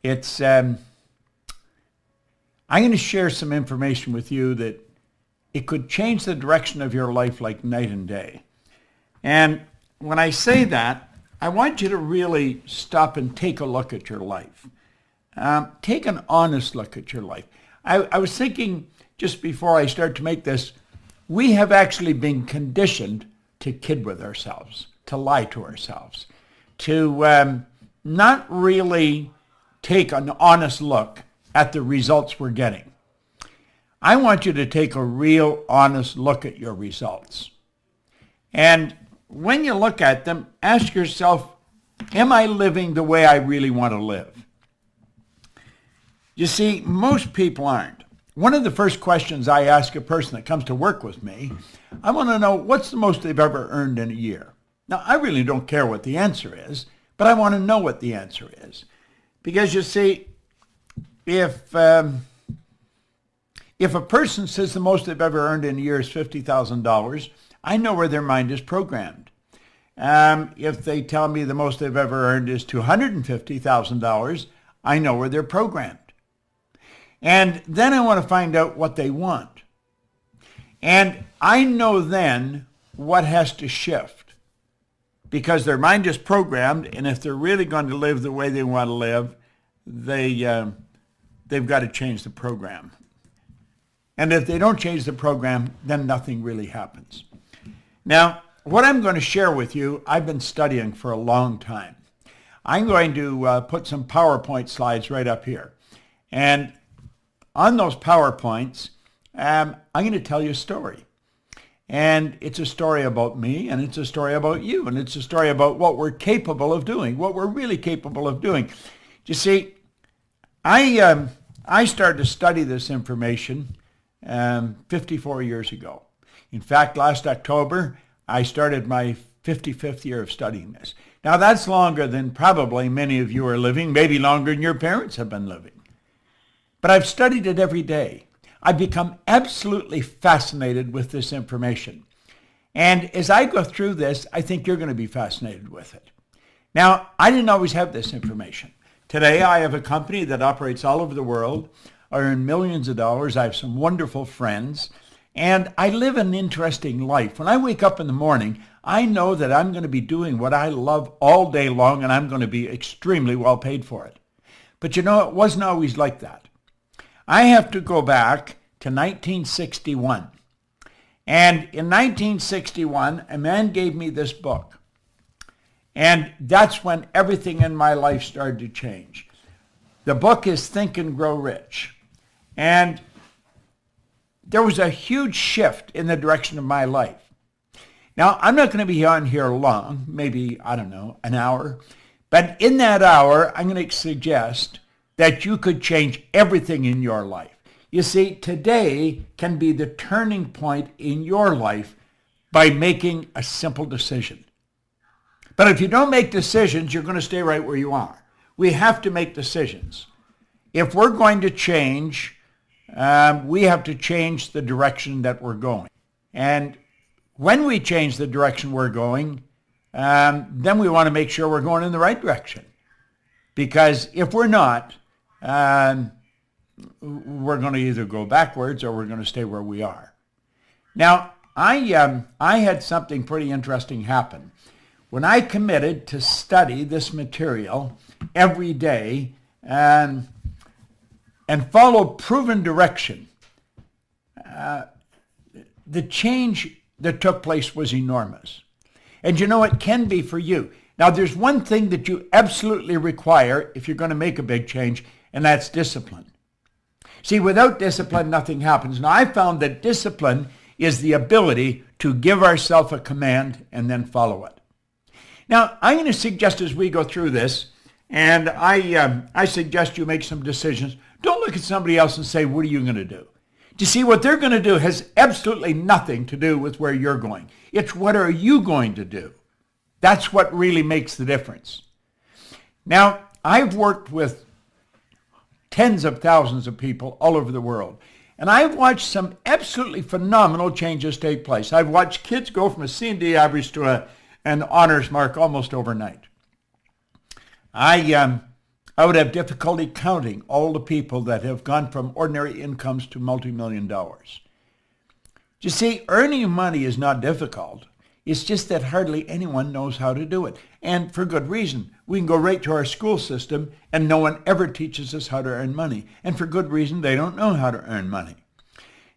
It's I'm going to share some information with you that it could change the direction of your life like night and day. And when I say that, I want you to really stop and take a look at your life. Take an honest look at your life. I was thinking just before I start to make this, we have actually been conditioned to kid with ourselves, to lie to ourselves, to not really take an honest look at the results we're getting. I want you to take a real honest look at your results. And when you look at them, ask yourself, am I living the way I really want to live? You see, most people aren't. One of the first questions I ask a person that comes to work with me, I want to know what's the most they've ever earned in a year. Now, I really don't care what the answer is, but I want to know what the answer is. Because you see, if a person says the most they've ever earned in a year is $50,000, I know where their mind is programmed. If they tell me the most they've ever earned is $250,000, I know where they're programmed. And then I want to find out what they want. And I know then what has to shift. Because their mind is programmed, and if they're really going to live the way they want to live, they've got to change the program. And if they don't change the program, then nothing really happens. Now, what I'm going to share with you, I've been studying for a long time. I'm going to put some PowerPoint slides right up here. And on those PowerPoints, I'm going to tell you a story. And it's a story about me, and it's a story about you, and it's a story about what we're capable of doing, what we're really capable of doing. You see, I started to study this information 54 years ago. In fact, last October, I started my 55th year of studying this. Now, that's longer than probably many of you are living, maybe longer than your parents have been living. But I've studied it every day. I've become absolutely fascinated with this information. And as I go through this, I think you're going to be fascinated with it. Now, I didn't always have this information. Today, I have a company that operates all over the world. I earn millions of dollars. I have some wonderful friends. And I live an interesting life. When I wake up in the morning, I know that I'm going to be doing what I love all day long, and I'm going to be extremely well paid for it. But you know, it wasn't always like that. I have to go back to 1961. And in 1961, a man gave me this book. And that's when everything in my life started to change. The book is Think and Grow Rich. And there was a huge shift in the direction of my life. Now, I'm not going to be on here long, maybe, I don't know, an hour. But in that hour, I'm going to suggest that you could change everything in your life. You see, today can be the turning point in your life by making a simple decision. But if you don't make decisions, you're going to stay right where you are. We have to make decisions. If we're going to change, we have to change the direction that we're going. And when we change the direction we're going, then we want to make sure we're going in the right direction. Because if we're not, we're going to either go backwards or we're going to stay where we are. Now, I had something pretty interesting happen. When I committed to study this material every day and follow proven direction, the change that took place was enormous. And you know, it can be for you. Now, there's one thing that you absolutely require if you're going to make a big change, and that's discipline. See, without discipline, nothing happens. Now, I found that discipline is the ability to give ourselves a command and then follow it. Now, I'm going to suggest as we go through this, and I suggest you make some decisions. Don't look at somebody else and say, what are you going to do? You see, what they're going to do has absolutely nothing to do with where you're going. It's what are you going to do? That's what really makes the difference. Now, I've worked with tens of thousands of people all over the world, and I've watched some absolutely phenomenal changes take place. I've watched kids go from a C&D average to an honors mark almost overnight. I've I would have difficulty counting all the people that have gone from ordinary incomes to multi-million dollars. You see, earning money is not difficult. It's just that hardly anyone knows how to do it. And for good reason. We can go right to our school system and no one ever teaches us how to earn money. And for good reason, they don't know how to earn money.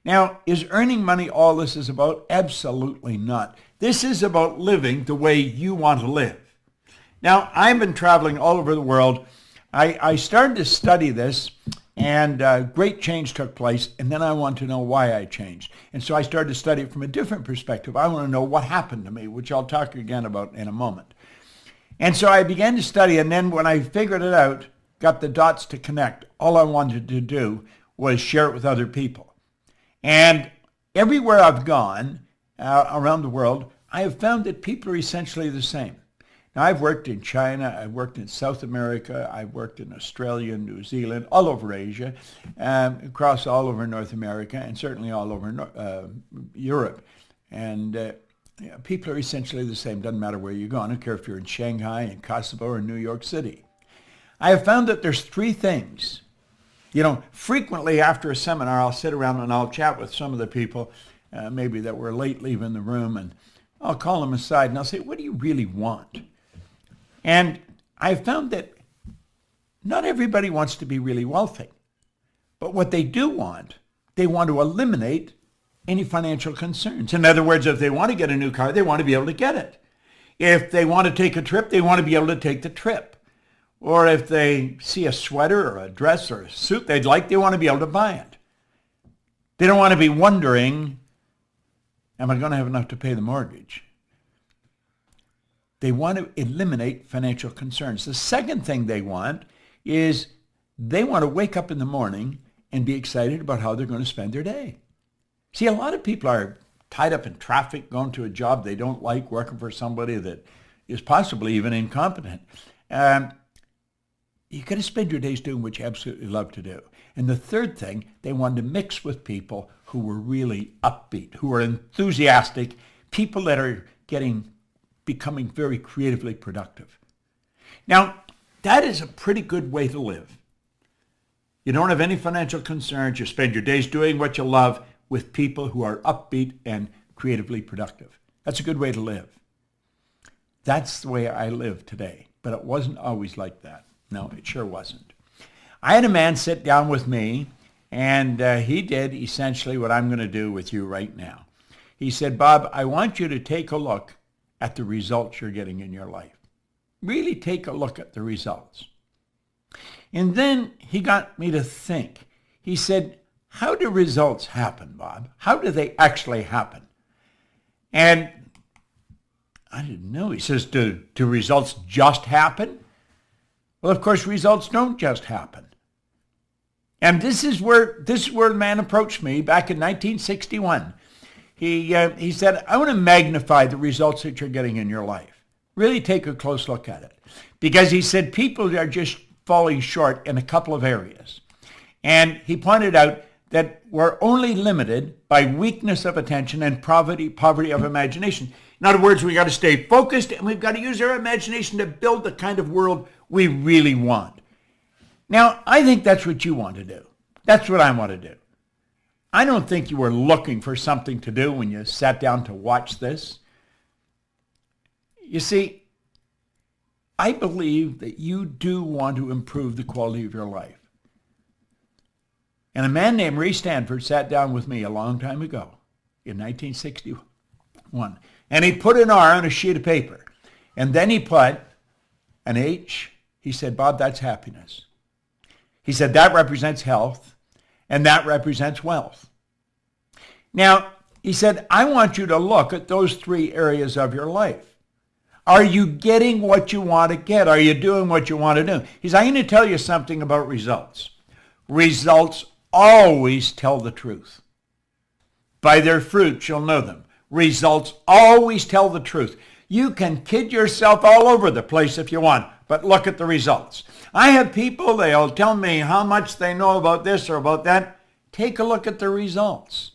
Now, is earning money all this is about? Absolutely not. This is about living the way you want to live. Now, I've been traveling all over the world. I started to study this, and great change took place, and then I wanted to know why I changed. And so I started to study it from a different perspective. I want to know what happened to me, which I'll talk again about in a moment. And so I began to study, and then when I figured it out, got the dots to connect, all I wanted to do was share it with other people. And everywhere I've gone around the world, I have found that people are essentially the same. Now, I've worked in China, I've worked in South America, I've worked in Australia, New Zealand, all over Asia, across all over North America, and certainly all over Europe. And people are essentially the same. Doesn't matter where you go. I don't care if you're in Shanghai, in Kosovo, or New York City. I have found that there's three things. You know, frequently after a seminar, I'll sit around and I'll chat with some of the people, maybe that were late leaving the room, and I'll call them aside and I'll say, what do you really want? And I've found that not everybody wants to be really wealthy. But what they do want, they want to eliminate any financial concerns. In other words, if they want to get a new car, they want to be able to get it. If they want to take a trip, they want to be able to take the trip. Or if they see a sweater or a dress or a suit they'd like, they want to be able to buy it. They don't want to be wondering, am I going to have enough to pay the mortgage? They want to eliminate financial concerns. The second thing they want is they want to wake up in the morning and be excited about how they're going to spend their day. See, a lot of people are tied up in traffic, going to a job they don't like, working for somebody that is possibly even incompetent. You got to spend your days doing what you absolutely love to do. And the third thing, they wanted to mix with people who were really upbeat, who are enthusiastic, people that are becoming very creatively productive. Now, that is a pretty good way to live. You don't have any financial concerns. You spend your days doing what you love with people who are upbeat and creatively productive. That's a good way to live. That's the way I live today, but it wasn't always like that. No, it sure wasn't. I had a man sit down with me, and he did essentially what I'm going to do with you right now. He said, Bob, I want you to take a look at the results you're getting in your life. Really take a look at the results. And then he got me to think. He said, how do results happen, Bob? How do they actually happen? And I didn't know. He says, do results just happen? Well, of course, results don't just happen. And this is where the man approached me back in 1961. He said, I want to magnify the results that you're getting in your life. Really take a close look at it. Because he said people are just falling short in a couple of areas. And he pointed out that we're only limited by weakness of attention and poverty of imagination. In other words, we got to stay focused and we've got to use our imagination to build the kind of world we really want. Now, I think that's what you want to do. That's what I want to do. I don't think you were looking for something to do when you sat down to watch this. You see, I believe that you do want to improve the quality of your life. And a man named Ray Stanford sat down with me a long time ago in 1961. And he put an R on a sheet of paper. And then he put an H. He said, Bob, that's happiness. He said, that represents health. And that represents wealth. Now, he said, I want you to look at those three areas of your life. Are you getting what you want to get? Are you doing what you want to do? He said, I'm going to tell you something about results. Results always tell the truth. By their fruits you'll know them. Results always tell the truth. You can kid yourself all over the place if you want, but look at the results. I have people, they'll tell me how much they know about this or about that. Take a look at the results.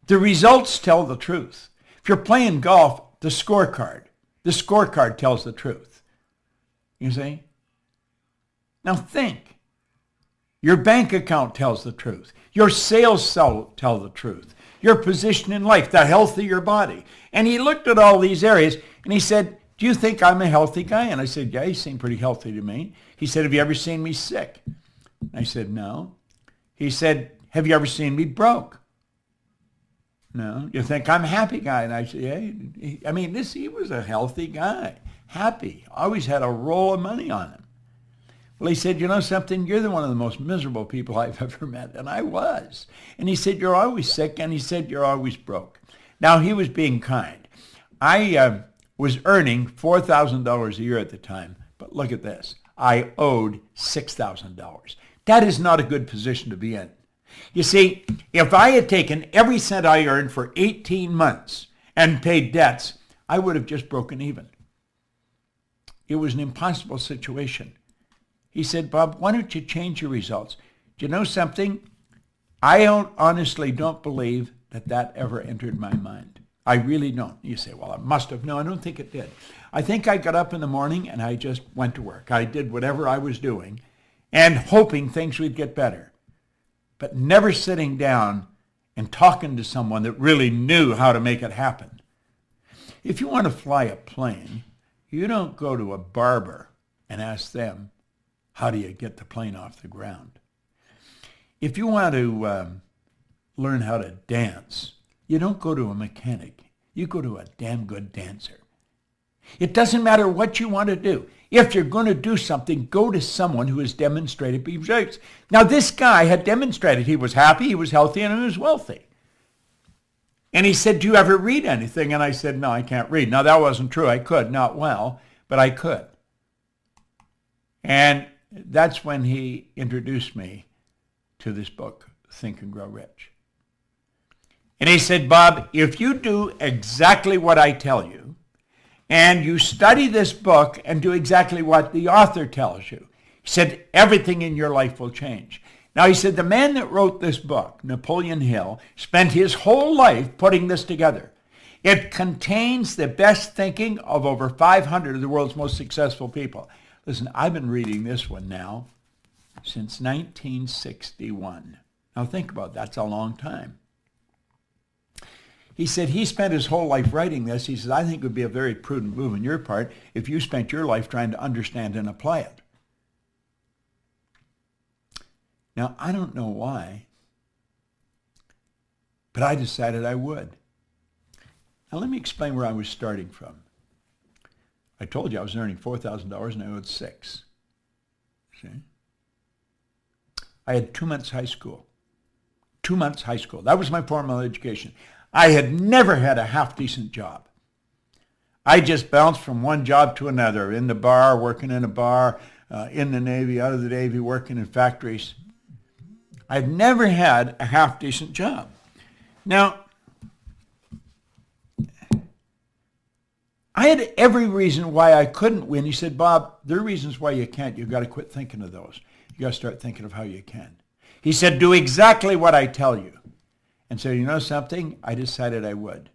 The results tell the truth. If you're playing golf, the scorecard tells the truth. You see? Now think. Your bank account tells the truth. Your sales tell the truth. Your position in life, the health of your body. And he looked at all these areas and he said, do you think I'm a healthy guy? And I said, yeah, you seem pretty healthy to me. He said, have you ever seen me sick? I said, no. He said, have you ever seen me broke? No. You think I'm a happy guy? And I said, yeah. He was a healthy guy, happy, always had a roll of money on him. Well, he said, you know something? You're one of the most miserable people I've ever met. And I was. And he said, you're always sick. And he said, you're always broke. Now, he was being kind. I was earning $4,000 a year at the time. But look at this. I owed $6,000. That is not a good position to be in. You see, if I had taken every cent I earned for 18 months and paid debts, I would have just broken even. It was an impossible situation. He said, Bob, why don't you change your results? Do you know something? I honestly don't believe that ever entered my mind. I really don't. You say, well, it must have. No, I don't think it did. I think I got up in the morning and I just went to work. I did whatever I was doing and hoping things would get better, but never sitting down and talking to someone that really knew how to make it happen. If you want to fly a plane, you don't go to a barber and ask them, how do you get the plane off the ground? If you want to learn how to dance, you don't go to a mechanic. You go to a damn good dancer. It doesn't matter what you want to do. If you're going to do something, go to someone who has demonstrated results. Now, this guy had demonstrated he was happy, he was healthy, and he was wealthy. And he said, do you ever read anything? And I said, no, I can't read. Now, that wasn't true. I could, not well, but I could. And that's when he introduced me to this book, Think and Grow Rich. And he said, Bob, if you do exactly what I tell you, and you study this book and do exactly what the author tells you, he said, everything in your life will change. Now, he said, the man that wrote this book, Napoleon Hill, spent his whole life putting this together. It contains the best thinking of over 500 of the world's most successful people. Listen, I've been reading this one now since 1961. Now, think about that. That's a long time. He said he spent his whole life writing this. He said, I think it would be a very prudent move on your part if you spent your life trying to understand and apply it. Now, I don't know why, but I decided I would. Now, let me explain where I was starting from. I told you I was earning $4,000 and I owed $6,000. See? I had 2 months high school. 2 months high school. That was my formal education. I had never had a half-decent job. I just bounced from one job to another, in the bar, working in a bar, in the Navy, out of the Navy, working in factories. I've never had a half-decent job. Now, I had every reason why I couldn't win. He said, Bob, there are reasons why you can't. You've got to quit thinking of those. You've got to start thinking of how you can. He said, do exactly what I tell you. And so, you know something? I decided I would.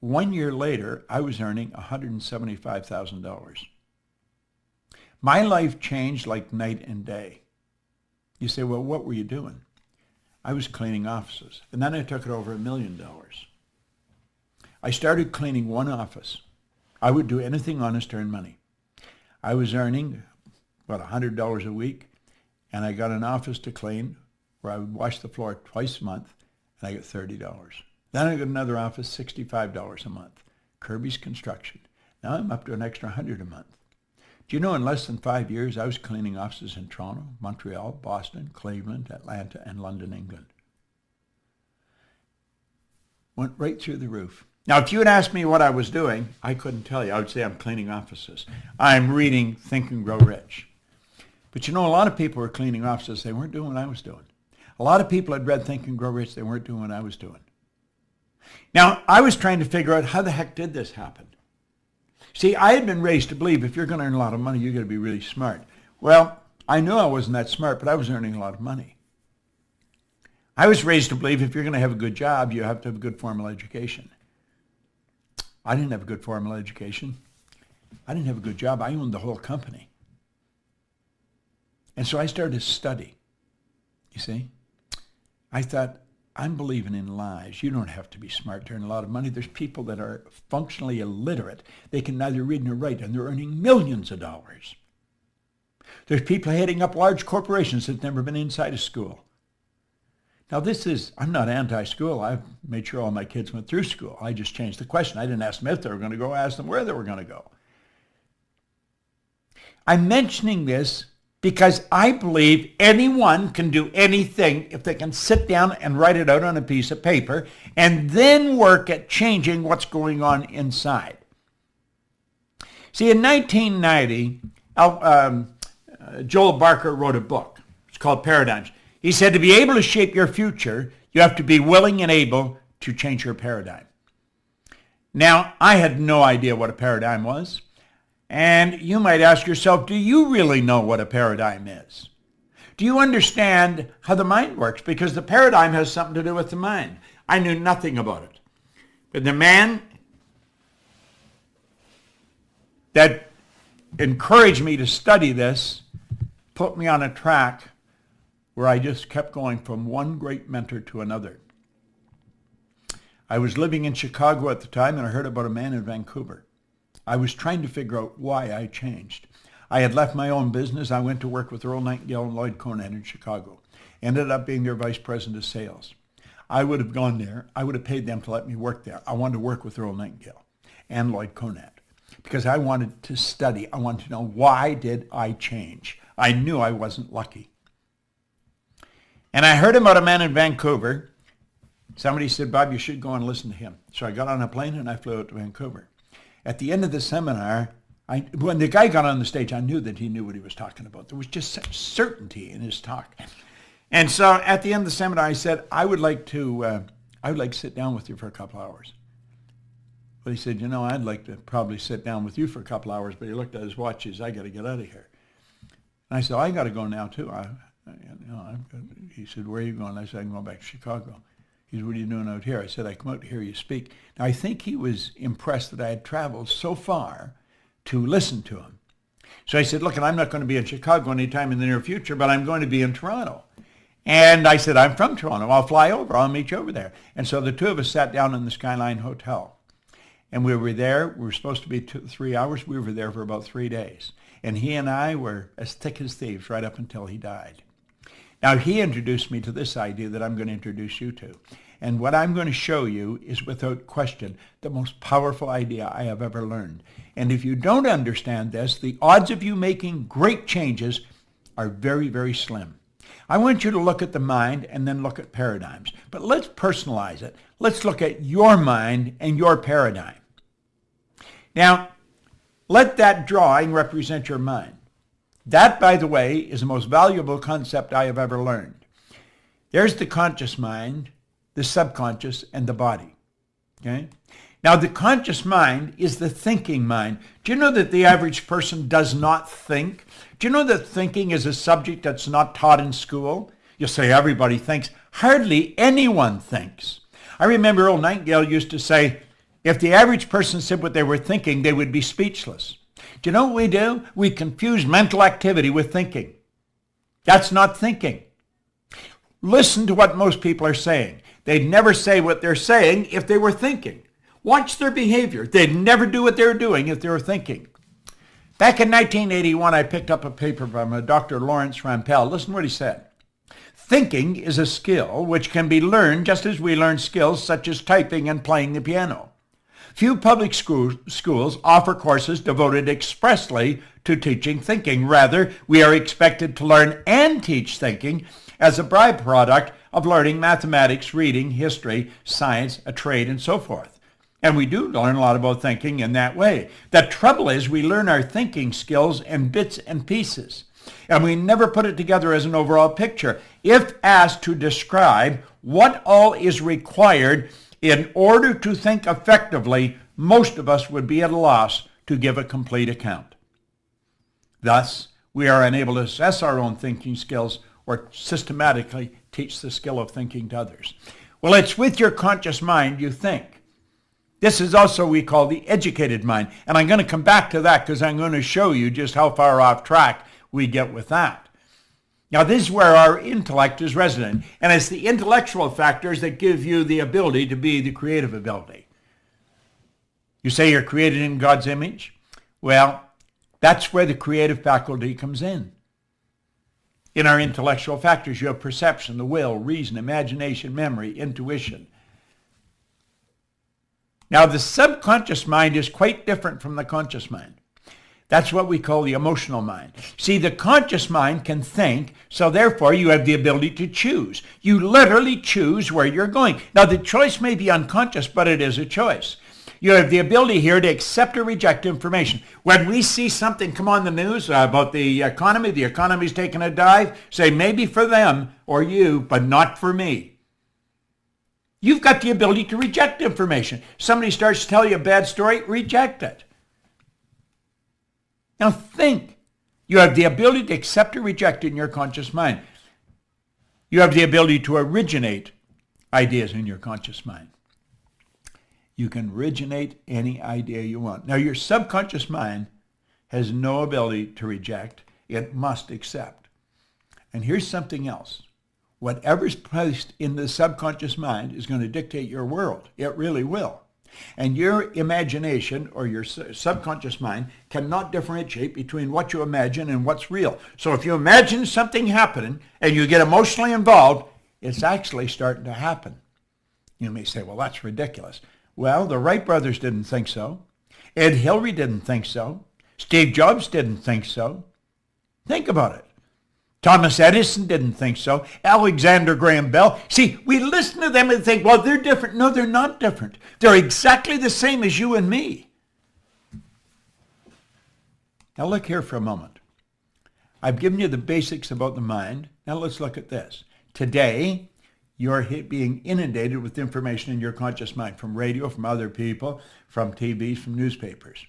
1 year later, I was earning $175,000. My life changed like night and day. You say, well, what were you doing? I was cleaning offices. And then I took it over $1 million. I started cleaning one office. I would do anything honest to earn money. I was earning about $100 a week, and I got an office to clean where I would wash the floor twice a month, and I got $30. Then I got another office, $65 a month. Kirby's Construction. Now I'm up to an extra $100 a month. Do you know in less than 5 years I was cleaning offices in Toronto, Montreal, Boston, Cleveland, Atlanta, and London, England? Went right through the roof. Now, if you had asked me what I was doing, I couldn't tell you. I would say I'm cleaning offices. I'm reading Think and Grow Rich. But you know, a lot of people were cleaning offices. They weren't doing what I was doing. A lot of people had read Think and Grow Rich. They weren't doing what I was doing. Now, I was trying to figure out how the heck did this happen? See, I had been raised to believe if you're going to earn a lot of money, you've got to be really smart. Well, I knew I wasn't that smart, but I was earning a lot of money. I was raised to believe if you're going to have a good job, you have to have a good formal education. I didn't have a good formal education. I didn't have a good job. I owned the whole company. And so I started to study. You see? I thought, I'm believing in lies. You don't have to be smart to earn a lot of money. There's people that are functionally illiterate. They can neither read nor write, and they're earning millions of dollars. There's people heading up large corporations that's never been inside a school. Now I'm not anti-school. I've made sure all my kids went through school. I just changed the question. I didn't ask them if they were going to go. I asked them where they were going to go. I'm mentioning this because I believe anyone can do anything if they can sit down and write it out on a piece of paper and then work at changing what's going on inside. See, in 1990, Joel Barker wrote a book. It's called Paradigms. He said to be able to shape your future, you have to be willing and able to change your paradigm. Now, I had no idea what a paradigm was. And you might ask yourself, do you really know what a paradigm is? Do you understand how the mind works? Because the paradigm has something to do with the mind. I knew nothing about it. But the man that encouraged me to study this put me on a track where I just kept going from one great mentor to another. I was living in Chicago at the time, and I heard about a man in Vancouver. I was trying to figure out why I changed. I had left my own business. I went to work with Earl Nightingale and Lloyd Conant in Chicago. Ended up being their vice president of sales. I would have gone there. I would have paid them to let me work there. I wanted to work with Earl Nightingale and Lloyd Conant because I wanted to study. I wanted to know, why did I change? I knew I wasn't lucky. And I heard about a man in Vancouver. Somebody said, Bob, you should go and listen to him. So I got on a plane and I flew out to Vancouver. At the end of the seminar, when the guy got on the stage, I knew that he knew what he was talking about. There was just such certainty in his talk. And so at the end of the seminar, I said, I would like to sit down with you for a couple hours. Well, he said, I'd like to probably sit down with you for a couple hours, but he looked at his watch. He said, I got to get out of here. And I said, I got to go now too. He said, where are you going? I said, I'm going back to Chicago. He said, what are you doing out here? I said, I come out to hear you speak. Now, I think he was impressed that I had traveled so far to listen to him. So I said, look, I'm not going to be in Chicago anytime in the near future, but I'm going to be in Toronto. And I said, I'm from Toronto. I'll fly over. I'll meet you over there. And so the two of us sat down in the Skyline Hotel. And we were there. We were supposed to be 3 hours. We were there for about 3 days. And he and I were as thick as thieves right up until he died. Now, he introduced me to this idea that I'm going to introduce you to. And what I'm going to show you is, without question, the most powerful idea I have ever learned. And if you don't understand this, the odds of you making great changes are very, very slim. I want you to look at the mind and then look at paradigms. But let's personalize it. Let's look at your mind and your paradigm. Now, let that drawing represent your mind. That, by the way, is the most valuable concept I have ever learned. There's the conscious mind, the subconscious, and the body. Okay? Now, the conscious mind is the thinking mind. Do you know that the average person does not think? Do you know that thinking is a subject that's not taught in school? You'll say everybody thinks. Hardly anyone thinks. I remember Earl Nightingale used to say, if the average person said what they were thinking, they would be speechless. Do you know what we do? We confuse mental activity with thinking. That's not thinking. Listen to what most people are saying. They'd never say what they're saying if they were thinking. Watch their behavior. They'd never do what they were doing if they were thinking. Back in 1981, I picked up a paper from Dr. Lawrence Rampell. Listen to what he said. Thinking is a skill which can be learned just as we learn skills such as typing and playing the piano. Few public schools offer courses devoted expressly to teaching thinking. Rather, we are expected to learn and teach thinking as a byproduct of learning mathematics, reading, history, science, a trade, and so forth. And we do learn a lot about thinking in that way. The trouble is we learn our thinking skills in bits and pieces, and we never put it together as an overall picture. If asked to describe what all is required in order to think effectively, most of us would be at a loss to give a complete account. Thus, we are unable to assess our own thinking skills or systematically teach the skill of thinking to others. Well, it's with your conscious mind you think. This is also what we call the educated mind. And I'm going to come back to that because I'm going to show you just how far off track we get with that. Now, this is where our intellect is resident, and it's the intellectual factors that give you the ability to be the creative ability. You say you're created in God's image? Well, that's where the creative faculty comes in. In our intellectual factors, you have perception, the will, reason, imagination, memory, intuition. Now, the subconscious mind is quite different from the conscious mind. That's what we call the emotional mind. See, the conscious mind can think, so therefore you have the ability to choose. You literally choose where you're going. Now, the choice may be unconscious, but it is a choice. You have the ability here to accept or reject information. When we see something come on the news about the economy's taking a dive, say maybe for them or you, but not for me. You've got the ability to reject information. Somebody starts to tell you a bad story, reject it. Now think. You have the ability to accept or reject it in your conscious mind. You have the ability to originate ideas in your conscious mind. You can originate any idea you want. Now, your subconscious mind has no ability to reject. It must accept. And here's something else. Whatever's placed in the subconscious mind is going to dictate your world. It really will. And your imagination or your subconscious mind cannot differentiate between what you imagine and what's real. So if you imagine something happening and you get emotionally involved, it's actually starting to happen. You may say, well, that's ridiculous. Well, the Wright brothers didn't think so. Ed Hillary didn't think so. Steve Jobs didn't think so. Think about it. Thomas Edison didn't think so. Alexander Graham Bell. See, we listen to them and think, well, they're different. No, they're not different. They're exactly the same as you and me. Now look here for a moment. I've given you the basics about the mind. Now let's look at this. Today, you're being inundated with information in your conscious mind from radio, from other people, from TVs, from newspapers.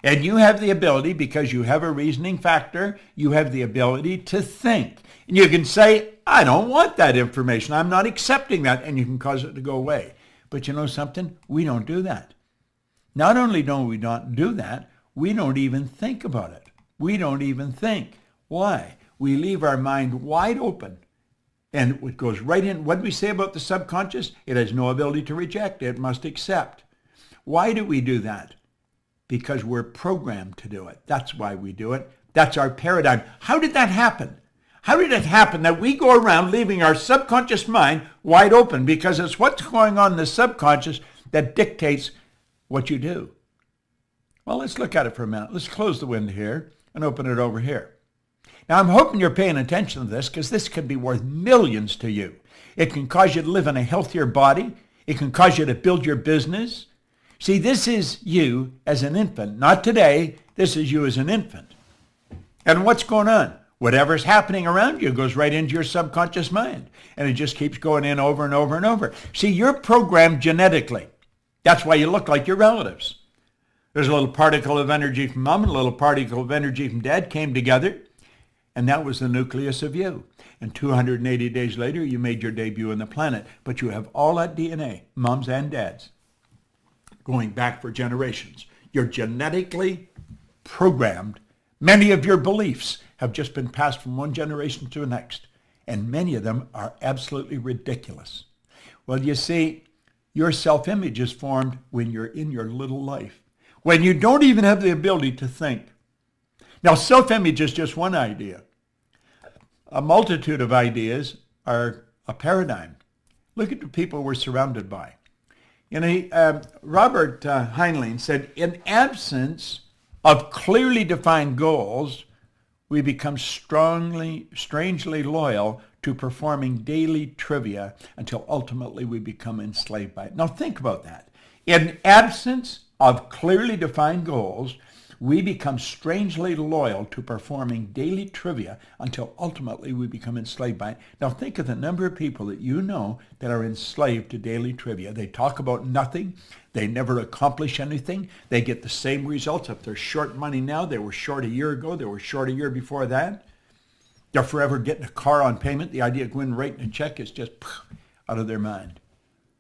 And you have the ability, because you have a reasoning factor, you have the ability to think. And you can say, I don't want that information. I'm not accepting that. And you can cause it to go away. But you know something? We don't do that. Not only don't we not do that, we don't even think about it. We don't even think. Why? We leave our mind wide open. And it goes right in. What do we say about the subconscious? It has no ability to reject. It must accept. Why do we do that? Because we're programmed to do it. That's why we do it. That's our paradigm. How did that happen? How did it happen that we go around leaving our subconscious mind wide open? Because it's what's going on in the subconscious that dictates what you do. Well, let's look at it for a minute. Let's close the window here and open it over here. Now, I'm hoping you're paying attention to this, because this could be worth millions to you. It can cause you to live in a healthier body. It can cause you to build your business. See, this is you as an infant. Not today. This is you as an infant. And what's going on? Whatever's happening around you goes right into your subconscious mind. And it just keeps going in over and over and over. See, you're programmed genetically. That's why you look like your relatives. There's a little particle of energy from mom and a little particle of energy from dad came together. And that was the nucleus of you. And 280 days later, you made your debut on the planet. But you have all that DNA, moms and dads, going back for generations. You're genetically programmed. Many of your beliefs have just been passed from one generation to the next. And many of them are absolutely ridiculous. Well, you see, your self-image is formed when you're in your little life, when you don't even have the ability to think. Now, self-image is just one idea. A multitude of ideas are a paradigm. Look at the people we're surrounded by. You know, Robert Heinlein said, in absence of clearly defined goals, we become strangely loyal to performing daily trivia until ultimately we become enslaved by it. Now think about that. In absence of clearly defined goals, we become strangely loyal to performing daily trivia until ultimately we become enslaved by it. Now think of the number of people that you know that are enslaved to daily trivia. They talk about nothing. They never accomplish anything. They get the same results. If they're short money now, they were short a year ago. They were short a year before that. They're forever getting a car on payment. The idea of going and writing a check is just out of their mind.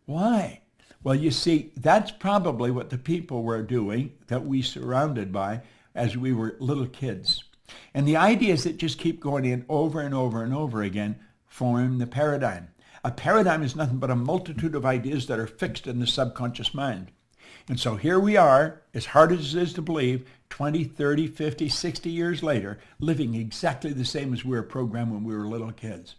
Why? Well, you see, that's probably what the people were doing that we surrounded by as we were little kids. And the ideas that just keep going in over and over and over again form the paradigm. A paradigm is nothing but a multitude of ideas that are fixed in the subconscious mind. And so here we are, as hard as it is to believe, 20, 30, 50, 60 years later, living exactly the same as we were programmed when we were little kids.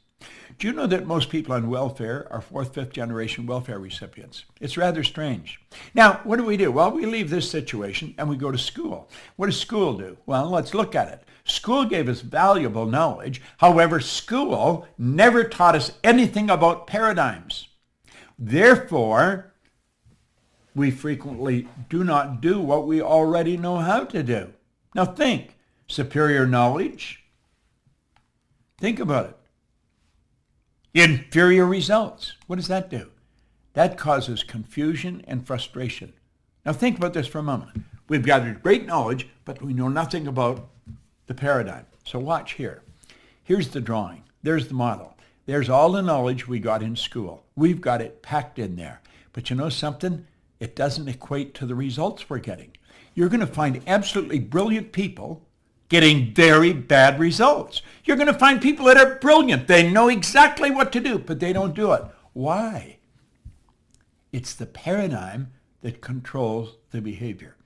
Do you know that most people on welfare are fourth, fifth generation welfare recipients? It's rather strange. Now, what do? Well, we leave this situation and we go to school. What does school do? Well, let's look at it. School gave us valuable knowledge. However, school never taught us anything about paradigms. Therefore, we frequently do not do what we already know how to do. Now think, superior knowledge. Think about it. Inferior results. What does that do? That causes confusion and frustration. Now think about this for a moment. We've gathered great knowledge, but we know nothing about the paradigm. So watch here. Here's the drawing. There's the model. There's all the knowledge we got in school. We've got it packed in there. But you know something? It doesn't equate to the results we're getting. You're going to find absolutely brilliant people getting very bad results. You're going to find people that are brilliant. They know exactly what to do, but they don't do it. Why? It's the paradigm that controls the behavior.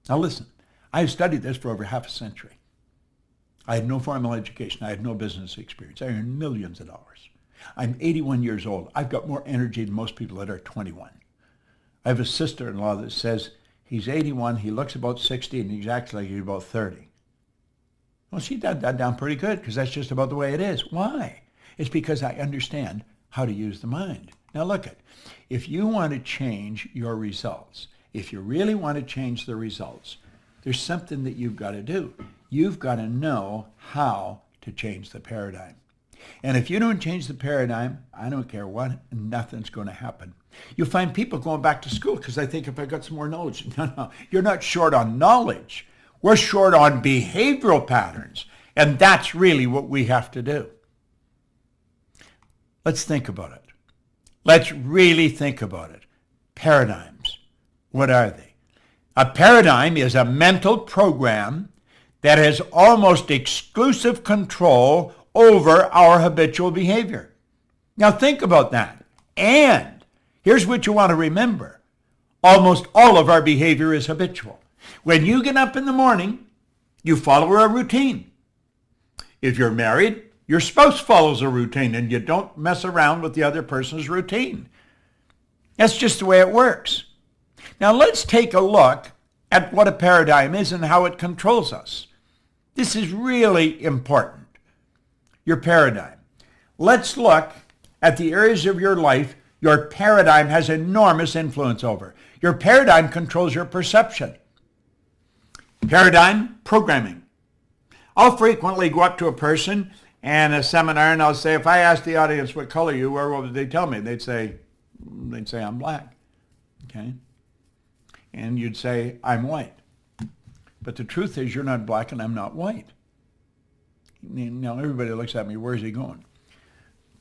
Now listen, I've studied this for over half a century. I had no formal education. I had no business experience. I earned millions of dollars. I'm 81 years old. I've got more energy than most people that are 21. I have a sister-in-law that says he's 81, he looks about 60, and he's actually like he's about 30. Well, she got that down pretty good because that's just about the way it is. Why? It's because I understand how to use the mind. Now look at, if you want to change your results, if you really want to change the results, there's something that you've got to do. You've got to know how to change the paradigm. And if you don't change the paradigm, I don't care what, nothing's going to happen. You'll find people going back to school because they think if I got some more knowledge. No, you're not short on knowledge. We're short on behavioral patterns. And that's really what we have to do. Let's think about it. Let's really think about it. Paradigms. What are they? A paradigm is a mental program that has almost exclusive control over our habitual behavior. Now think about that. And here's what you want to remember. Almost all of our behavior is habitual. When you get up in the morning, you follow a routine. If you're married, your spouse follows a routine and you don't mess around with the other person's routine. That's just the way it works. Now let's take a look at what a paradigm is and how it controls us. This is really important. Your paradigm. Let's look at the areas of your life your paradigm has enormous influence over. Your paradigm controls your perception. Paradigm programming. I'll frequently go up to a person in a seminar and I'll say, if I ask the audience what color you were, what would they tell me? They'd say I'm black. Okay? And you'd say, I'm white. But the truth is you're not black and I'm not white. Now everybody looks at me, where's he going?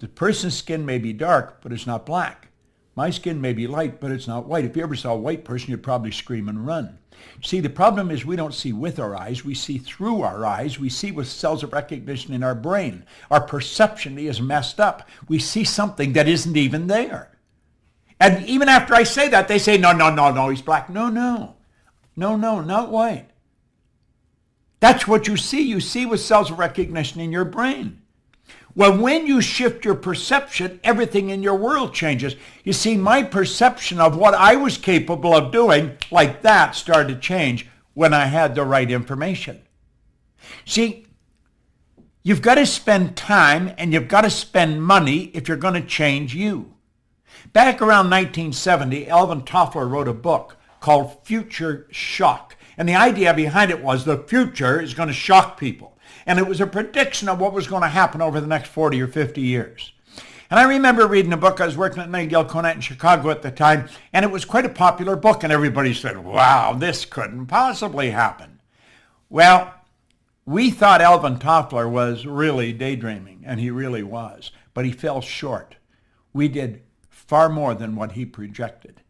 The person's skin may be dark, but it's not black. My skin may be light, but it's not white. If you ever saw a white person, you'd probably scream and run. See, the problem is we don't see with our eyes. We see through our eyes. We see with cells of recognition in our brain. Our perception is messed up. We see something that isn't even there. And even after I say that, they say, no, he's black. No, not white. That's what you see. You see with cells of recognition in your brain. Well, when you shift your perception, everything in your world changes. You see, my perception of what I was capable of doing like that started to change when I had the right information. See, you've got to spend time and you've got to spend money if you're going to change you. Back around 1970, Alvin Toffler wrote a book called Future Shock. And the idea behind it was the future is going to shock people. And it was a prediction of what was going to happen over the next 40 or 50 years. And I remember reading a book. I was working at Nightingale Conant in Chicago at the time, and it was quite a popular book, and everybody said, wow, this couldn't possibly happen. Well, we thought Alvin Toffler was really daydreaming, and he really was, but he fell short. We did far more than what he projected.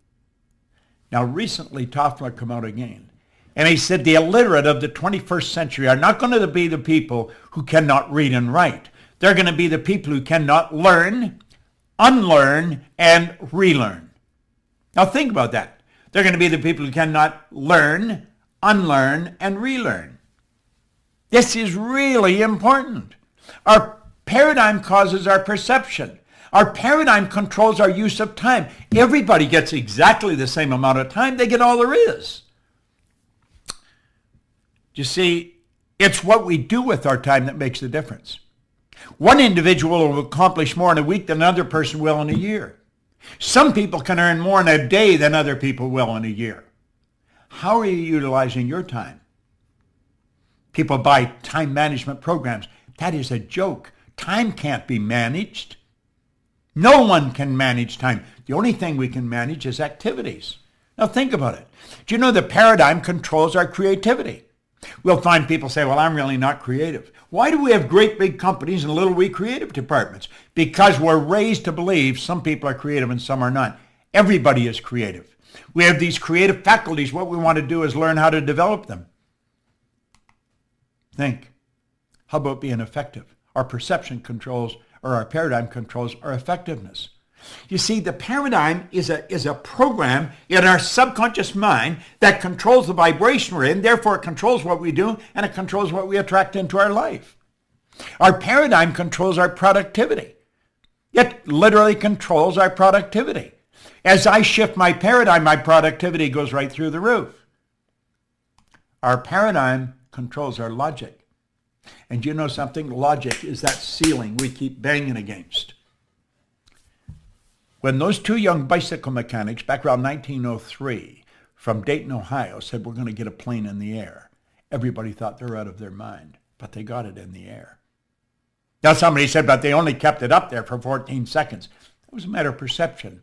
Now, recently, Toffler came out again, And he said the illiterate of the 21st century are not going to be the people who cannot read and write. They're going to be the people who cannot learn, unlearn, and relearn. Now think about that. They're going to be the people who cannot learn, unlearn, and relearn. This is really important. Our paradigm causes our perception. Our paradigm controls our use of time. Everybody gets exactly the same amount of time. They get all there is. You see, it's what we do with our time that makes the difference. One individual will accomplish more in a week than another person will in a year. Some people can earn more in a day than other people will in a year. How are you utilizing your time? People buy time management programs. That is a joke. Time can't be managed. No one can manage time. The only thing we can manage is activities. Now think about it. Do you know the paradigm controls our creativity? We'll find people say, well, I'm really not creative. Why do we have great big companies and little wee creative departments? Because we're raised to believe some people are creative and some are not. Everybody is creative. We have these creative faculties. What we want to do is learn how to develop them. Think. How about being effective? Our perception controls, or our paradigm controls our effectiveness. You see, the paradigm is a program in our subconscious mind that controls the vibration we're in, therefore it controls what we do, and it controls what we attract into our life. Our paradigm controls our productivity. It literally controls our productivity. As I shift my paradigm, my productivity goes right through the roof. Our paradigm controls our logic. And you know something? Logic is that ceiling we keep banging against. When those two young bicycle mechanics back around 1903 from Dayton, Ohio said we're going to get a plane in the air, everybody thought they were out of their mind, but they got it in the air. Now somebody said, but they only kept it up there for 14 seconds. It was a matter of perception.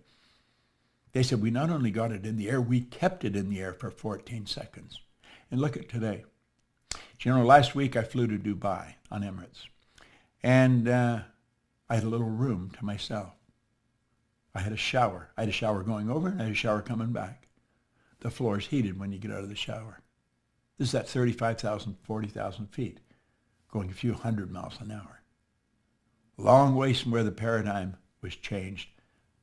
They said, we not only got it in the air, we kept it in the air for 14 seconds. And look at today. You know, last week I flew to Dubai on Emirates, and I had a little room to myself. I had a shower. I had a shower going over and I had a shower coming back. The floor is heated when you get out of the shower. This is at 35,000, 40,000 feet, going a few hundred miles an hour. Long ways from where the paradigm was changed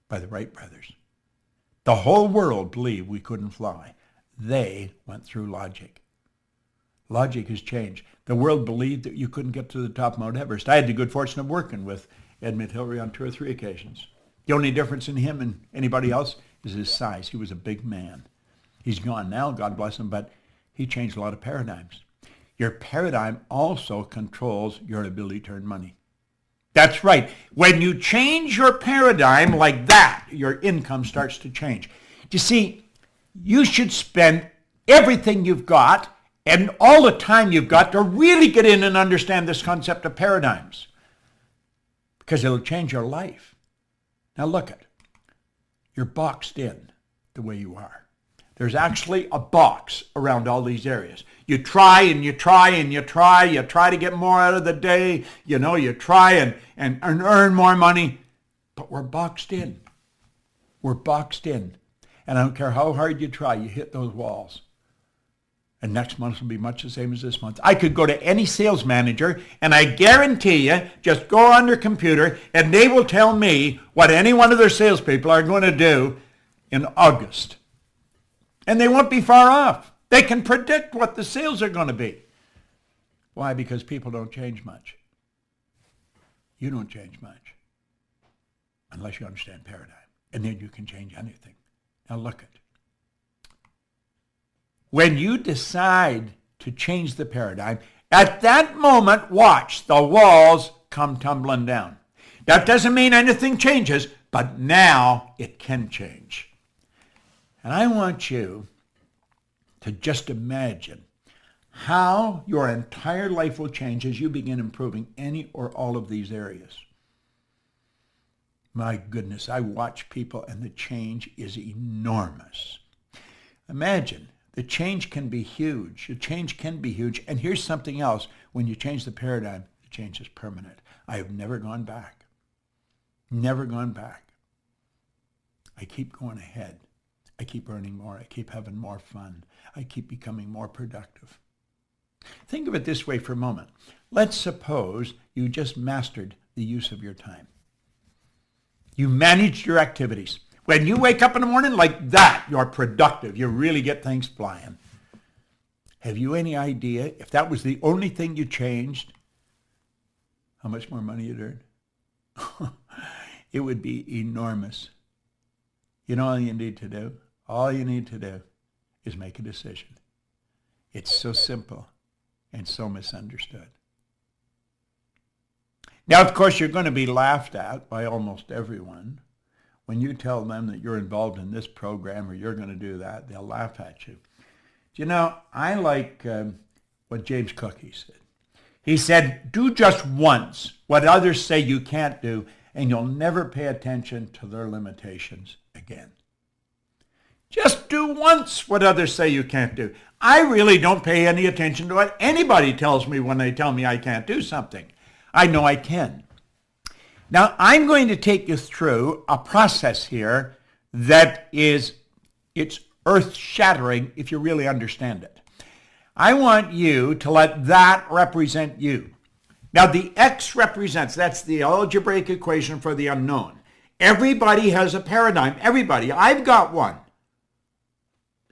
by the Wright brothers. The whole world believed we couldn't fly. They went through logic. Logic has changed. The world believed that you couldn't get to the top of Mount Everest. I had the good fortune of working with Edmund Hillary on 2 or 3 occasions. The only difference in him and anybody else is his size. He was a big man. He's gone now, God bless him, but he changed a lot of paradigms. Your paradigm also controls your ability to earn money. That's right. When you change your paradigm like that, your income starts to change. You see, you should spend everything you've got and all the time you've got to really get in and understand this concept of paradigms, because it'll change your life. Now look at, you're boxed in the way you are. There's actually a box around all these areas. You try and you try and you try to get more out of the day, you try and earn more money, but we're boxed in. We're boxed in. And I don't care how hard you try, you hit those walls. And next month will be much the same as this month. I could go to any sales manager, and I guarantee you, just go on their computer, and they will tell me what any one of their salespeople are going to do in August. And they won't be far off. They can predict what the sales are going to be. Why? Because people don't change much. You don't change much unless you understand paradigm. And then you can change anything. Now look at. When you decide to change the paradigm, at that moment, watch, the walls come tumbling down. That doesn't mean anything changes, but now it can change. And I want you to just imagine how your entire life will change as you begin improving any or all of these areas. My goodness, I watch people and the change is enormous. Imagine. The change can be huge. The change can be huge. And here's something else. When you change the paradigm, the change is permanent. I have never gone back. Never gone back. I keep going ahead. I keep earning more. I keep having more fun. I keep becoming more productive. Think of it this way for a moment. Let's suppose you just mastered the use of your time. You managed your activities. When you wake up in the morning like that, you're productive. You really get things flying. Have you any idea if that was the only thing you changed, how much more money you'd earn? It would be enormous. You know all you need to do? All you need to do is make a decision. It's so simple and so misunderstood. Now, of course, you're going to be laughed at by almost everyone. When you tell them that you're involved in this program or you're going to do that, they'll laugh at you. You know, I like what James Cookie said. He said, do just once what others say you can't do, and you'll never pay attention to their limitations again. Just do once what others say you can't do. I really don't pay any attention to what anybody tells me when they tell me I can't do something. I know I can. Now, I'm going to take you through a process here that it's earth-shattering if you really understand it. I want you to let that represent you. Now, the X represents, that's the algebraic equation for the unknown. Everybody has a paradigm. Everybody. I've got one.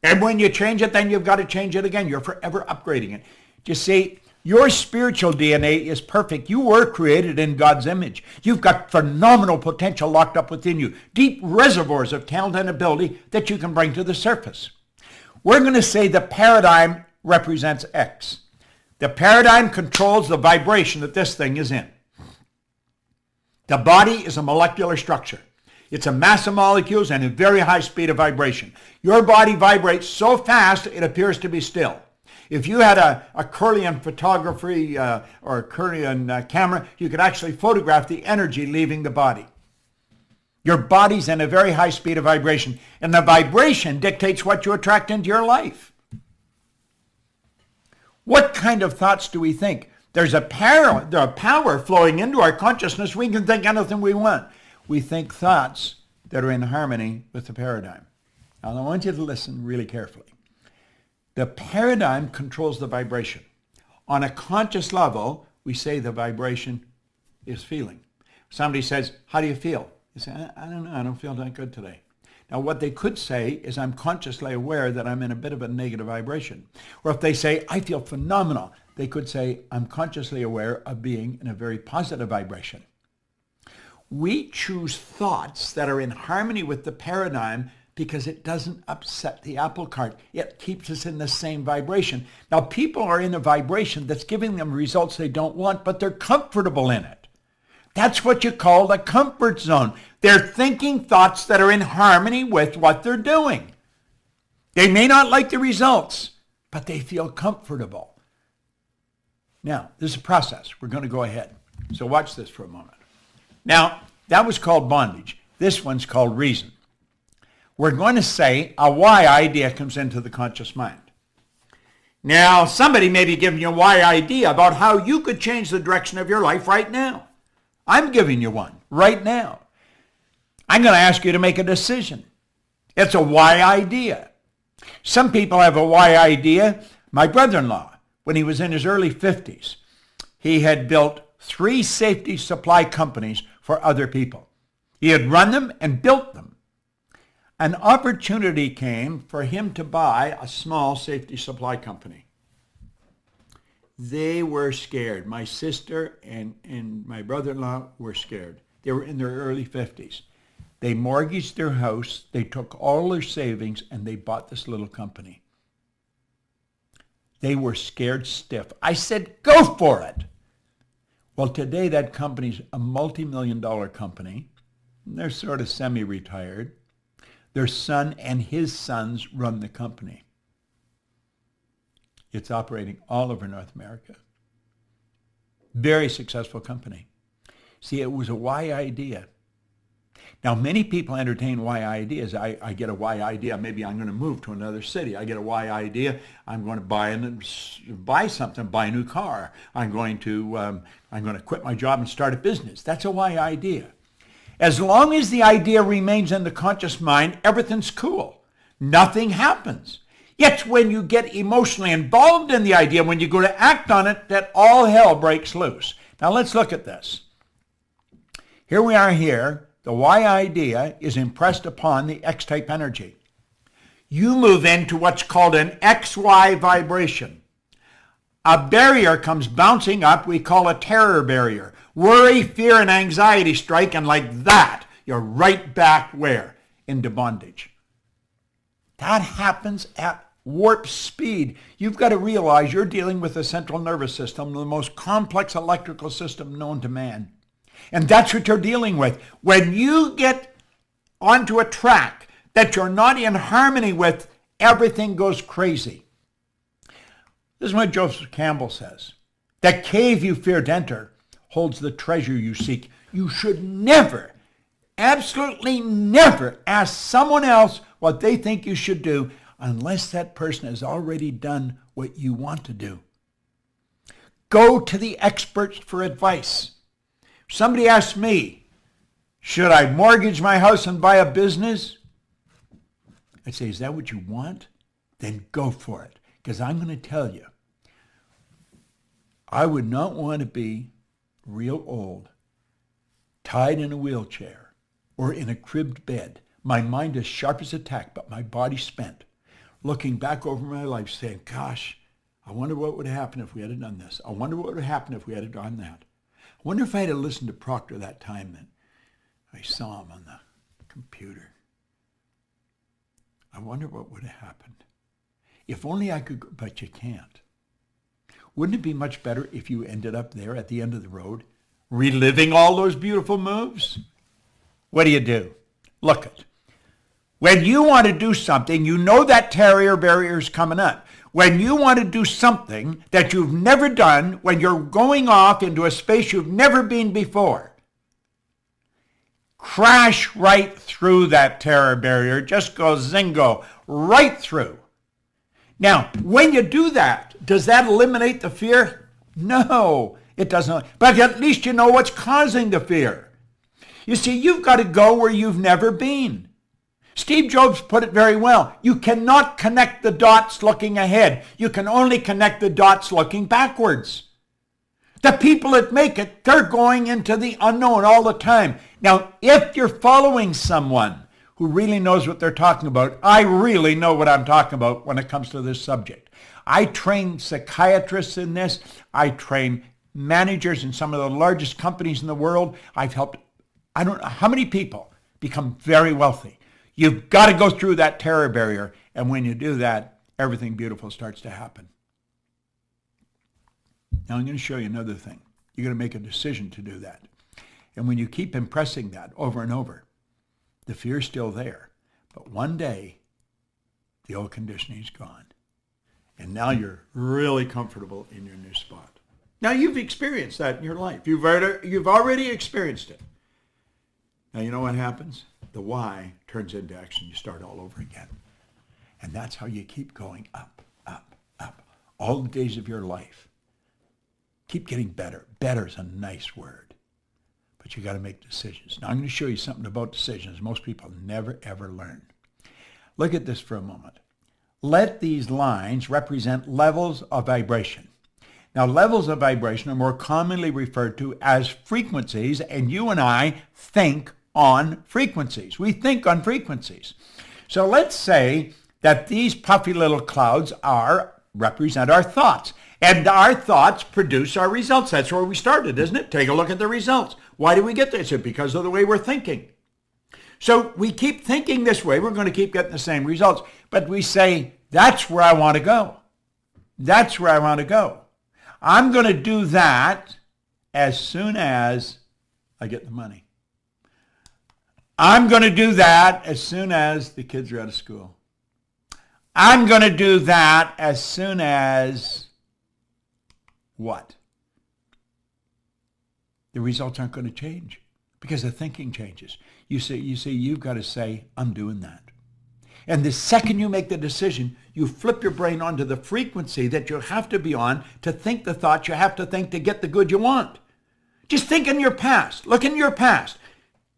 And when you change it, then you've got to change it again. You're forever upgrading it. You see, your spiritual DNA is perfect. You were created in God's image. You've got phenomenal potential locked up within you, deep reservoirs of talent and ability that you can bring to the surface. We're going to say the paradigm represents X. The paradigm controls the vibration that this thing is in. The body is a molecular structure. It's a mass of molecules and a very high speed of vibration. Your body vibrates so fast it appears to be still. If you had a Curlian photography or a Curlian camera, you could actually photograph the energy leaving the body. Your body's in a very high speed of vibration, and the vibration dictates what you attract into your life. What kind of thoughts do we think? There's a power flowing into our consciousness. We can think anything we want. We think thoughts that are in harmony with the paradigm. Now, I want you to listen really carefully. The paradigm controls the vibration. On a conscious level, we say the vibration is feeling. Somebody says, how do you feel? You say, I don't know, I don't feel that good today. Now, what they could say is, I'm consciously aware that I'm in a bit of a negative vibration. Or if they say, I feel phenomenal, they could say, I'm consciously aware of being in a very positive vibration. We choose thoughts that are in harmony with the paradigm because it doesn't upset the apple cart. It keeps us in the same vibration. Now, people are in a vibration that's giving them results they don't want, but they're comfortable in it. That's what you call the comfort zone. They're thinking thoughts that are in harmony with what they're doing. They may not like the results, but they feel comfortable. Now, this is a process. We're going to go ahead. So watch this for a moment. Now, that was called bondage. This one's called reason. We're going to say a why idea comes into the conscious mind. Now, somebody may be giving you a why idea about how you could change the direction of your life right now. I'm giving you one right now. I'm going to ask you to make a decision. It's a why idea. Some people have a why idea. My brother-in-law, when he was in his early 50s, he had built 3 safety supply companies for other people. He had run them and built them. An opportunity came for him to buy a small safety supply company. They were scared. My sister and my brother-in-law were scared. They were in their early 50s. They mortgaged their house, they took all their savings, and they bought this little company. They were scared stiff. I said, go for it. Well, today that company's a multi-million-dollar company. They're sort of semi-retired. Their son and his sons run the company. It's operating all over North America. Very successful company. See, it was a why idea. Now, many people entertain why ideas. I get a why idea. Maybe I'm going to move to another city. I get a why idea. I'm going to buy something, buy a new car. I'm going to quit my job and start a business. That's a why idea. As long as the idea remains in the conscious mind, everything's cool. Nothing happens. It's when you get emotionally involved in the idea, when you go to act on it, that all hell breaks loose. Now let's look at this. Here we are here. The Y idea is impressed upon the X-type energy. You move into what's called an XY vibration. A barrier comes bouncing up, we call a terror barrier. Worry, fear, and anxiety strike, and like that, you're right back where? Into bondage. That happens at warp speed. You've got to realize you're dealing with the central nervous system, the most complex electrical system known to man. And that's what you're dealing with. When you get onto a track that you're not in harmony with, everything goes crazy. This is what Joseph Campbell says. The cave you fear to enter holds the treasure you seek. You should never, absolutely never ask someone else what they think you should do unless that person has already done what you want to do. Go to the experts for advice. If somebody asks me, should I mortgage my house and buy a business? I'd say, is that what you want? Then go for it. Because I'm going to tell you, I would not want to be real old, tied in a wheelchair, or in a cribbed bed, my mind as sharp as a tack, but my body spent, looking back over my life saying, gosh, I wonder what would happen if we had done this. I wonder what would happen if we had done that. I wonder if I had listened to Proctor that time that I saw him on the computer. I wonder what would have happened. If only I could, but you can't. Wouldn't it be much better if you ended up there at the end of the road, reliving all those beautiful moves? What do? Look it. When you want to do something, you know that terror barrier is coming up. When you want to do something that you've never done, when you're going off into a space you've never been before, crash right through that terror barrier. Just go zingo, right through. Now, when you do that, does that eliminate the fear? No, it doesn't. But at least you know what's causing the fear. You see, you've got to go where you've never been. Steve Jobs put it very well. You cannot connect the dots looking ahead. You can only connect the dots looking backwards. The people that make it, they're going into the unknown all the time. Now, if you're following someone who really knows what they're talking about, I really know what I'm talking about when it comes to this subject. I train psychiatrists in this. I train managers in some of the largest companies in the world. I've helped, I don't know how many people become very wealthy. You've got to go through that terror barrier. And when you do that, everything beautiful starts to happen. Now I'm going to show you another thing. You're going to make a decision to do that. And when you keep impressing that over and over, the fear's still there. But one day, the old conditioning's gone. And now you're really comfortable in your new spot. Now you've experienced that in your life. You've already experienced it. Now you know what happens? The why turns into action. You start all over again. And that's how you keep going up, up, up. All the days of your life. Keep getting better. Better is a nice word. But you got to make decisions. Now I'm going to show you something about decisions most people never, ever learn. Look at this for a moment. Let these lines represent levels of vibration. Now, levels of vibration are more commonly referred to as frequencies, and you and I think on frequencies. We think on frequencies. So let's say that these puffy little clouds represent our thoughts. And our thoughts produce our results. That's where we started, isn't it? Take a look at the results. Why do we get this? It's because of the way we're thinking. So we keep thinking this way. We're going to keep getting the same results. But we say, that's where I want to go. That's where I want to go. I'm going to do that as soon as I get the money. I'm going to do that as soon as the kids are out of school. I'm going to do that as soon as what? The results aren't going to change because the thinking changes. You see, you've got to say, I'm doing that. And the second you make the decision, you flip your brain onto the frequency that you have to be on to think the thoughts you have to think to get the good you want. Just think in your past. Look in your past.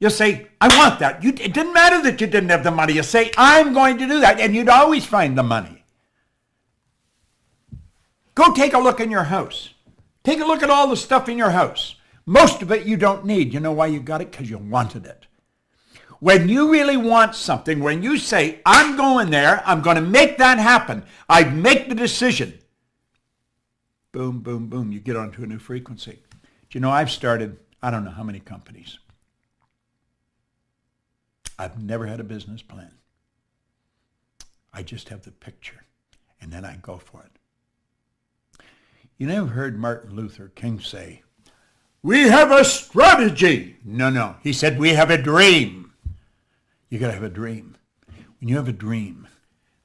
You'll say, I want that. It didn't matter that you didn't have the money. You say, I'm going to do that. And you'd always find the money. Go take a look in your house. Take a look at all the stuff in your house. Most of it you don't need. You know why you got it? Because you wanted it. When you really want something, when you say, I'm going there, I'm going to make that happen, I make the decision, boom, boom, boom, you get onto a new frequency. Do you know, I've started, I don't know how many companies. I've never had a business plan. I just have the picture, and then I go for it. You never heard Martin Luther King say, we have a strategy. No. He said, we have a dream. You got to have a dream. When you have a dream,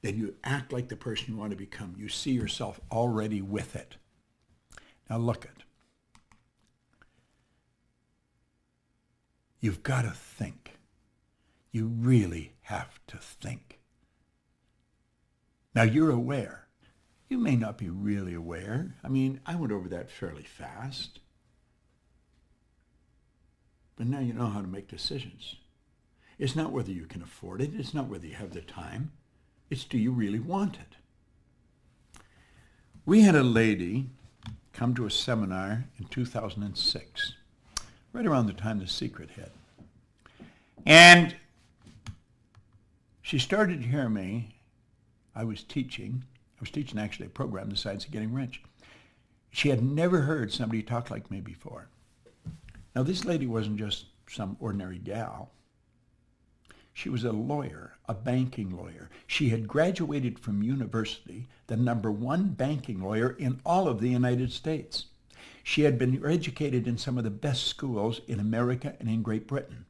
then you act like the person you want to become. You see yourself already with it. Now look at. You've got to think. You really have to think. Now you're aware. You may not be really aware. I mean, I went over that fairly fast. But now you know how to make decisions. It's not whether you can afford it. It's not whether you have the time. It's do you really want it? We had a lady come to a seminar in 2006, right around the time The Secret hit. And she started to hear me. I was teaching actually a program, The Science of Getting Rich. She had never heard somebody talk like me before. Now, this lady wasn't just some ordinary gal. She was a lawyer, a banking lawyer. She had graduated from university, the #1 banking lawyer in all of the United States. She had been educated in some of the best schools in America and in Great Britain.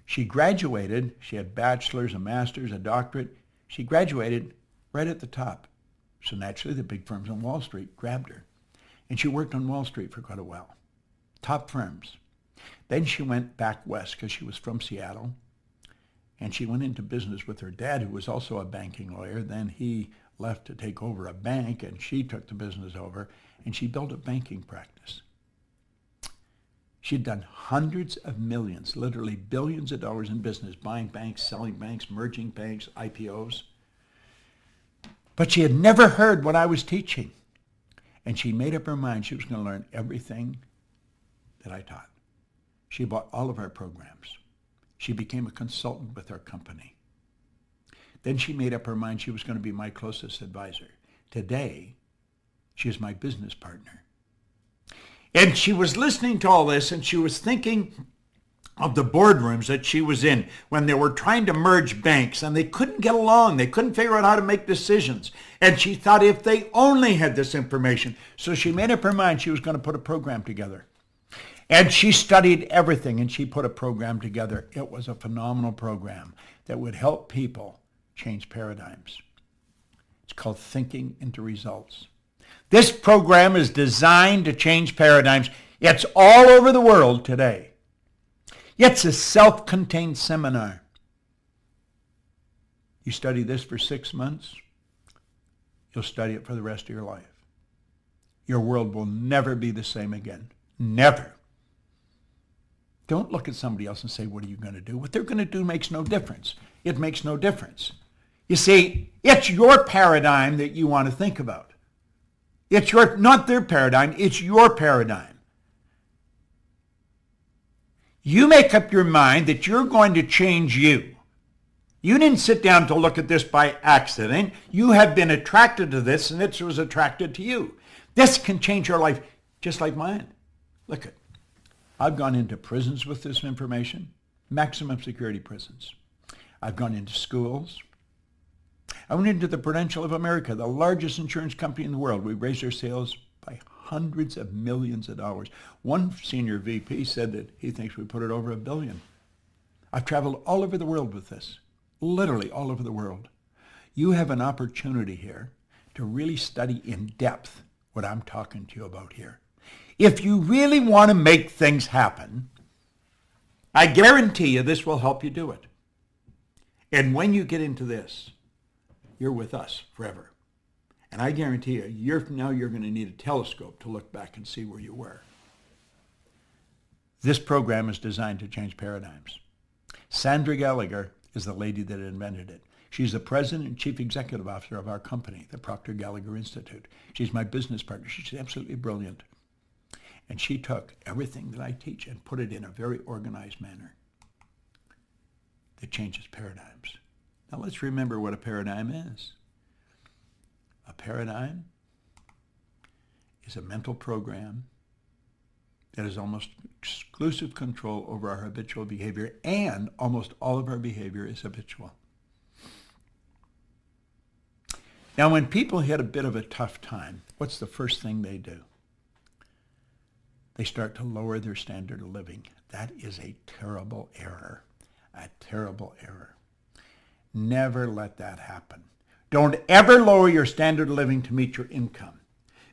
She graduated, she had bachelor's, a master's, a doctorate. She graduated right at the top. So naturally, the big firms on Wall Street grabbed her. And she worked on Wall Street for quite a while. Top firms. Then she went back west because she was from Seattle. And she went into business with her dad, who was also a banking lawyer. Then he left to take over a bank, and she took the business over, and she built a banking practice. She'd done hundreds of millions, literally billions of dollars in business, buying banks, selling banks, merging banks, IPOs. But she had never heard what I was teaching. And she made up her mind she was going to learn everything that I taught. She bought all of our programs. She became a consultant with our company. Then she made up her mind she was going to be my closest advisor. Today, she is my business partner. And she was listening to all this, and she was thinking of the boardrooms that she was in when they were trying to merge banks, and they couldn't get along. They couldn't figure out how to make decisions. And she thought if they only had this information. So she made up her mind she was going to put a program together. And she studied everything, and she put a program together. It was a phenomenal program that would help people change paradigms. It's called Thinking into Results. This program is designed to change paradigms. It's all over the world today. It's a self-contained seminar. You study this for 6 months, you'll study it for the rest of your life. Your world will never be the same again. Never. Don't look at somebody else and say, what are you going to do? What they're going to do makes no difference. It makes no difference. You see, it's your paradigm that you want to think about. It's not their paradigm, it's your paradigm. You make up your mind that you're going to change you. You didn't sit down to look at this by accident. You have been attracted to this, and it was attracted to you. This can change your life just like mine. Look at, I've gone into prisons with this information, maximum security prisons. I've gone into schools. I went into the Prudential of America, the largest insurance company in the world. We raised our sales by hundreds of millions of dollars. One senior VP said that he thinks we put it over $1 billion. I've traveled all over the world with this, literally all over the world. You have an opportunity here to really study in depth what I'm talking to you about here. If you really want to make things happen, I guarantee you this will help you do it. And when you get into this, you're with us forever. And I guarantee you, now you're going to need a telescope to look back and see where you were. This program is designed to change paradigms. Sandra Gallagher is the lady that invented it. She's the president and chief executive officer of our company, the Proctor Gallagher Institute. She's my business partner. She's absolutely brilliant. And she took everything that I teach and put it in a very organized manner that changes paradigms. Now let's remember what a paradigm is. A paradigm is a mental program that has almost exclusive control over our habitual behavior, and almost all of our behavior is habitual. Now, when people hit a bit of a tough time, what's the first thing they do? They start to lower their standard of living. That is a terrible error, a terrible error. Never let that happen. Don't ever lower your standard of living to meet your income.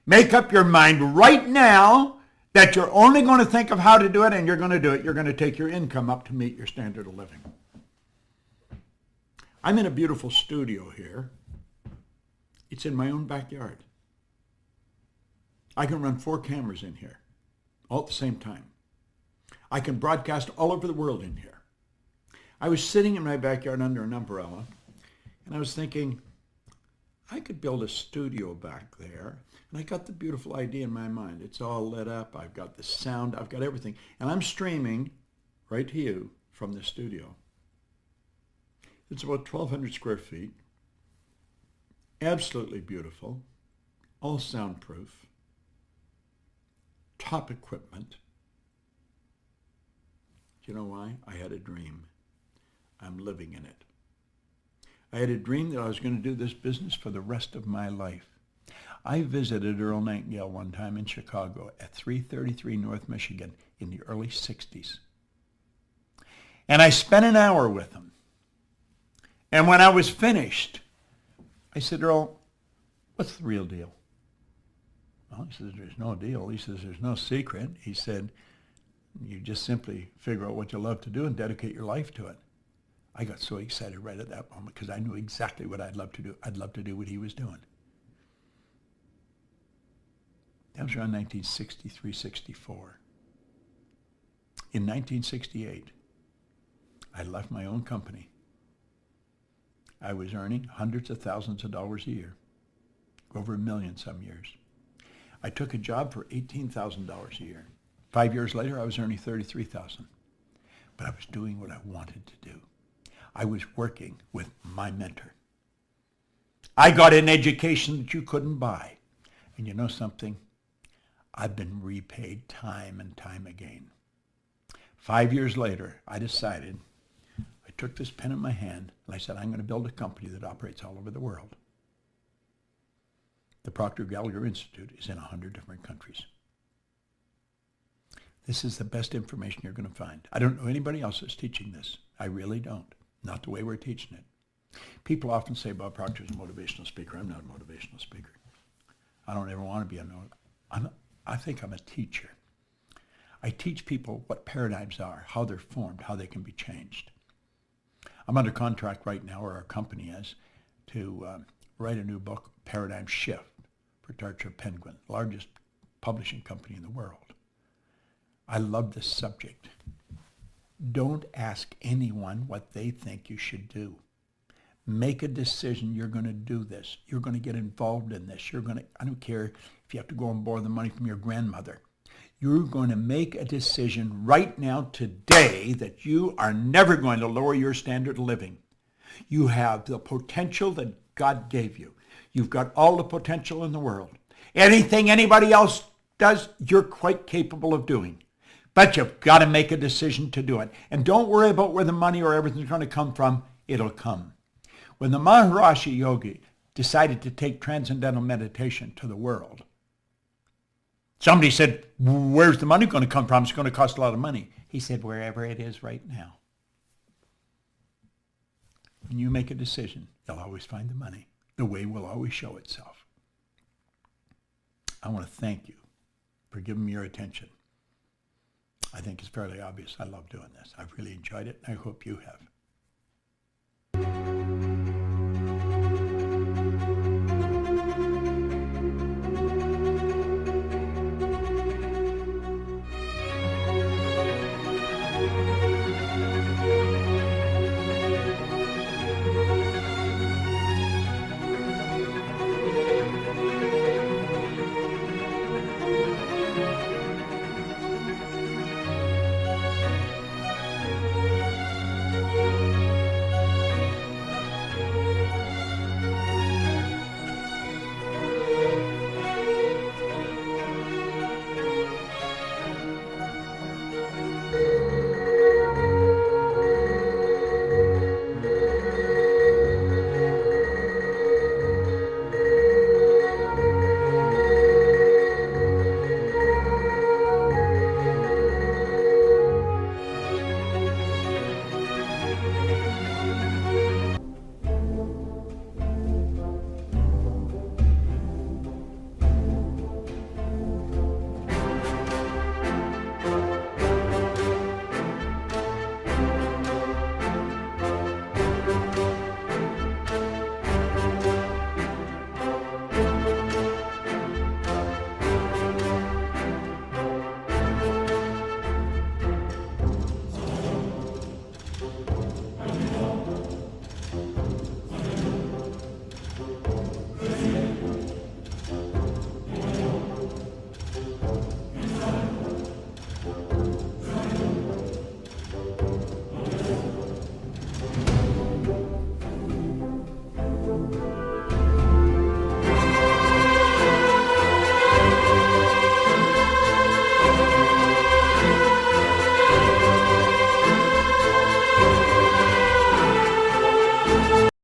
Make up your mind right now that you're only going to think of how to do it, and you're going to do it. You're going to take your income up to meet your standard of living. I'm in a beautiful studio here. It's in my own backyard. I can run 4 cameras in here all at the same time. I can broadcast all over the world in here. I was sitting in my backyard under an umbrella, and I was thinking, I could build a studio back there. And I got the beautiful idea in my mind. It's all lit up. I've got the sound. I've got everything. And I'm streaming right to you from the studio. It's about 1,200 square feet. Absolutely beautiful. All soundproof. Top equipment. Do you know why? I had a dream. I'm living in it. I had a dream that I was going to do this business for the rest of my life. I visited Earl Nightingale one time in Chicago at 333 North Michigan in the early 60s. And I spent an hour with him. And when I was finished, I said, Earl, what's the real deal? Well, he says, there's no deal. He says, there's no secret. He said, you just simply figure out what you love to do and dedicate your life to it. I got so excited right at that moment because I knew exactly what I'd love to do. I'd love to do what he was doing. That was around 1963, 64. In 1968, I left my own company. I was earning hundreds of thousands of dollars a year, over $1 million some years. I took a job for $18,000 a year. 5 years later, I was earning $33,000. But I was doing what I wanted to do. I was working with my mentor. I got an education that you couldn't buy. And you know something? I've been repaid time and time again. 5 years later, I decided, I took this pen in my hand, and I said, I'm going to build a company that operates all over the world. The Proctor Gallagher Institute is in 100 different countries. This is the best information you're going to find. I don't know anybody else that's teaching this. I really don't. Not the way we're teaching it. People often say Bob Proctor's a motivational speaker. I'm not a motivational speaker. I don't ever want to be I think I'm a teacher. I teach people what paradigms are, how they're formed, how they can be changed. I'm under contract right now, or our company is, to write a new book, Paradigm Shift, for Tarcher Penguin, largest publishing company in the world. I love this subject. Don't ask anyone what they think you should do. Make a decision. You're going to do this. You're going to get involved in this. I don't care if you have to go and borrow the money from your grandmother. You're going to make a decision right now, today, that you are never going to lower your standard of living. You have the potential that God gave you. You've got all the potential in the world. Anything anybody else does, you're quite capable of doing. But you've got to make a decision to do it. And don't worry about where the money or everything's going to come from. It'll come. When the Maharishi Yogi decided to take transcendental meditation to the world, somebody said, where's the money going to come from? It's going to cost a lot of money. He said, wherever it is right now. When you make a decision, you'll always find the money. The way will always show itself. I want to thank you for giving me your attention. I think it's fairly obvious I love doing this. I've really enjoyed it, and I hope you have.